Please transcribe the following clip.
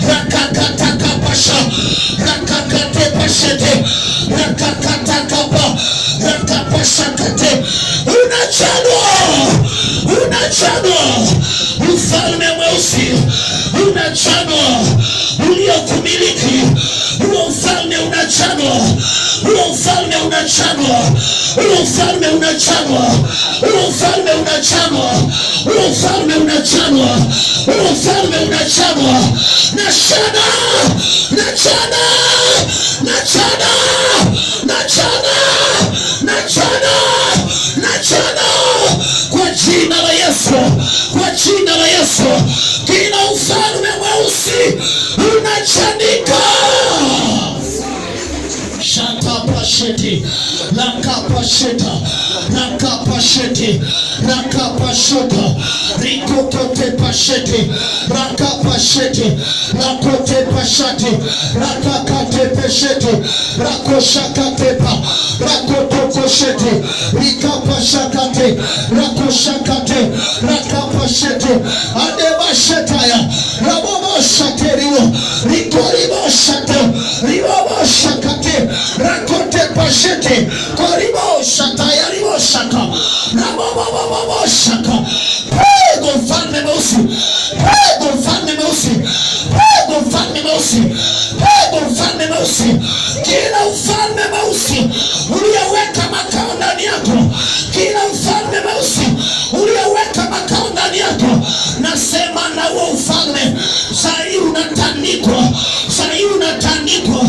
Rakakatakapasha, rakakatepashete, rakakatakapa, rakapashakate. Unachanwa ufalme mweusi, unachanwa uliokumiliki. Huo ufalme unachanwa, huo ufalme unachanwa, huo ufalme unachanwa, huo ufalme unachanwa, huo ufalme unachanwa, huo ufalme unachanwa. Nachana, nachana, nachana, nachana, nachana, nachana kwa jina la Yesu, kwa jina la Yesu. Kila ufalme mweusi unachanika. Shatapasheti, lakapasheta, lakapasheti, lakapashota, rikokote pasheti, lakapasheti, lakote pashati, lakakate pesheti, lakoshakatepa, lakotokosheti, likapashakate, lakoshakate, lakapasheti, adebashetaya, laboboshateriwo, likoriboshato, liboboshakate, rakote pashete, koribo shataya ribo shaka, rabobobobo shaka. Pego mfalme mweusi, pego mfalme mweusi, pego mfalme mweusi, pego mfalme mweusi. Kila ufalme mweusi ulioweka makao ndani yako, kila ufalme mweusi ulioweka makao ndani yako, nasema na huo ufalme sasa unatandikwa, sasa unatandikwa,